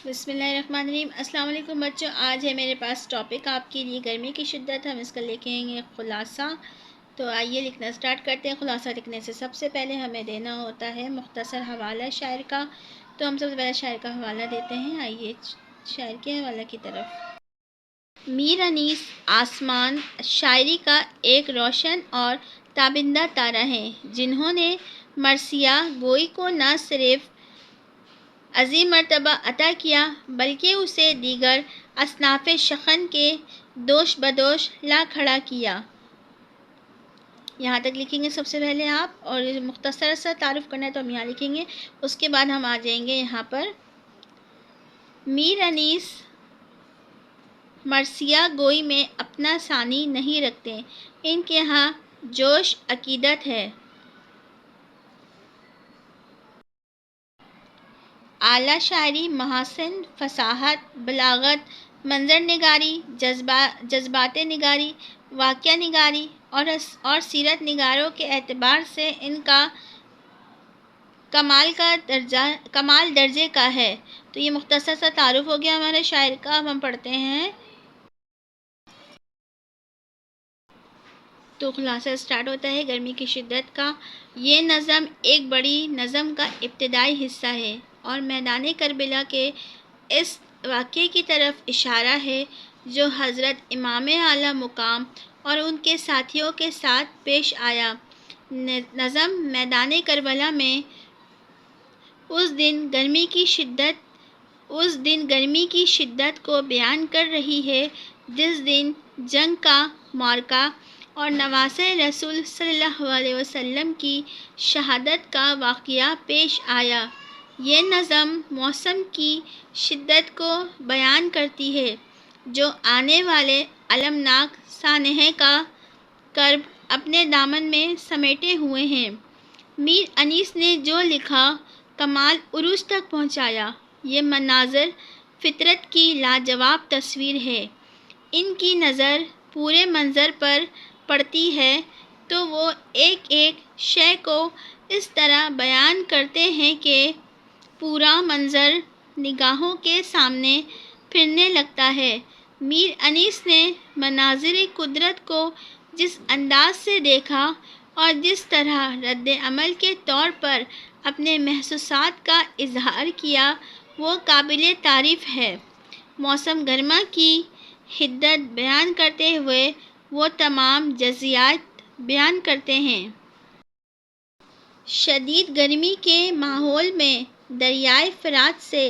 بسم اللہ الرحمن الرحیم۔ السلام علیکم بچوں، آج ہے میرے پاس ٹاپک آپ کے لیے گرمی کی شدت۔ ہم اس کا لکھیں گے خلاصہ۔ تو آئیے لکھنا سٹارٹ کرتے ہیں۔ خلاصہ لکھنے سے سب سے پہلے ہمیں دینا ہوتا ہے مختصر حوالہ شاعر کا، تو ہم سب سے پہلے شاعر کا حوالہ دیتے ہیں۔ آئیے شاعر کے حوالہ کی طرف۔ میر انیس آسمان شاعری کا ایک روشن اور تابندہ تارہ ہیں، جنہوں نے مرثیہ گوئی کو نہ صرف عظیم مرتبہ عطا کیا بلکہ اسے دیگر اصناف شخن کے دوش بدوش لا کھڑا کیا۔ یہاں تک لکھیں گے سب سے پہلے آپ، اور مختصر سا تعارف کرنا ہے تو ہم یہاں لکھیں گے۔ اس کے بعد ہم آ جائیں گے یہاں پر۔ میر انیس مرثیہ گوئی میں اپنا ثانی نہیں رکھتے، ان کے ہاں جوش عقیدت ہے۔ اعلیٰ شاعری، محاسن، فصاحت، بلاغت، منظر نگاری، جذبات نگاری، واقعہ نگاری اور سیرت نگاروں کے اعتبار سے ان کا کمال درجے کا ہے۔ تو یہ مختصر سا تعارف ہو گیا ہمارے شاعر کا۔ اب ہم پڑھتے ہیں۔ تو خلاصہ سٹارٹ ہوتا ہے گرمی کی شدت کا۔ یہ نظم ایک بڑی نظم کا ابتدائی حصہ ہے اور میدان کربلا کے اس واقعے کی طرف اشارہ ہے جو حضرت امام اعلیٰ مقام اور ان کے ساتھیوں کے ساتھ پیش آیا۔ نظم میدان کربلا میں اس دن گرمی کی شدت کو بیان کر رہی ہے جس دن جنگ کا معرکہ اور نواسۂ رسول صلی اللہ علیہ وسلم کی شہادت کا واقعہ پیش آیا۔ یہ نظم موسم کی شدت کو بیان کرتی ہے جو آنے والے المناک سانحے کا کرب اپنے دامن میں سمیٹے ہوئے ہے۔ میر انیس نے جو لکھا کمال عروج تک پہنچایا۔ یہ مناظر فطرت کی لاجواب تصویر ہے۔ ان کی نظر پورے منظر پر پڑتی ہے تو وہ ایک ایک شے کو اس طرح بیان کرتے ہیں کہ پورا منظر نگاہوں کے سامنے پھرنے لگتا ہے۔ میر انیس نے مناظر قدرت کو جس انداز سے دیکھا اور جس طرح رد عمل کے طور پر اپنے محسوسات کا اظہار کیا وہ قابل تعریف ہے۔ موسم گرما کی حدت بیان کرتے ہوئے وہ تمام جزیات بیان کرتے ہیں۔ شدید گرمی کے ماحول میں دریائے فرات سے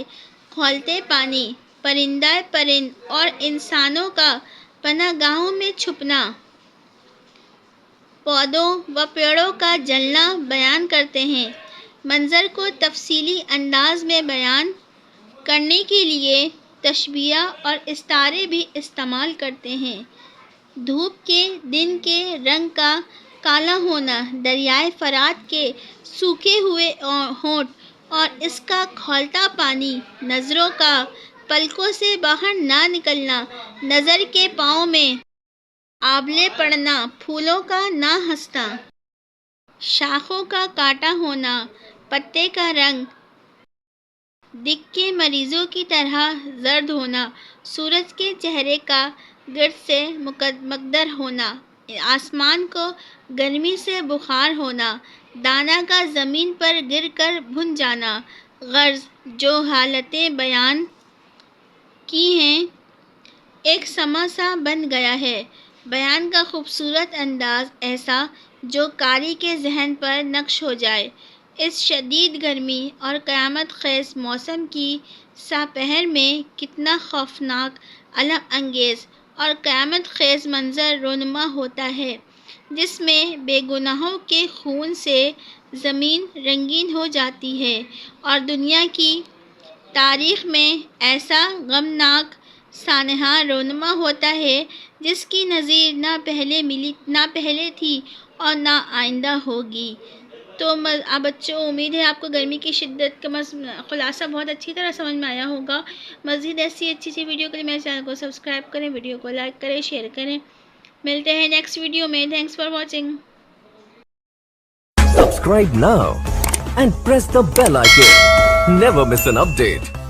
کھولتے پانی، پرندہ پرند اور انسانوں کا پناہ گاہوں میں چھپنا، پودوں و پیڑوں کا جلنا بیان کرتے ہیں۔ منظر کو تفصیلی انداز میں بیان کرنے کے لیے تشبیہ اور استعارے بھی استعمال کرتے ہیں۔ دھوپ کے دن کے رنگ کا کالا ہونا، دریائے فرات کے سوکھے ہوئے ہونٹ اور اس کا کھولتا پانی، نظروں کا پلکوں سے باہر نہ نکلنا، نظر کے پاؤں میں آبلے پڑنا، پھولوں کا نہ ہنسنا، شاخوں کا کاٹا ہونا، پتے کا رنگ دق کے مریضوں کی طرح زرد ہونا، سورج کے چہرے کا گرد سے مکدر ہونا، آسمان کو گرمی سے بخار ہونا، دانہ کا زمین پر گر کر بھن جانا۔ غرض جو حالتیں بیان کی ہیں ایک سما سا بن گیا ہے۔ بیان کا خوبصورت انداز ایسا جو قاری کے ذہن پر نقش ہو جائے۔ اس شدید گرمی اور قیامت خیز موسم کی سپہر میں کتنا خوفناک، الم انگیز اور قیامت خیز منظر رونما ہوتا ہے جس میں بے گناہوں کے خون سے زمین رنگین ہو جاتی ہے اور دنیا کی تاریخ میں ایسا غمناک سانحہ رونما ہوتا ہے جس کی نظیر نہ پہلے تھی اور نہ آئندہ ہوگی۔ تو اب بچوں امید ہے آپ کو گرمی کی شدت کا خلاصہ بہت اچھی طرح سمجھ میں آیا ہوگا۔ مزید ایسی اچھی ویڈیو کے لیے میرے چینل کو سبسکرائب کریں، ویڈیو کو لائک کریں، شیئر کریں۔ ملتے ہیں نیکسٹ ویڈیو میں۔ Thanks for watching. Subscribe now and press the bell icon. Never miss an update.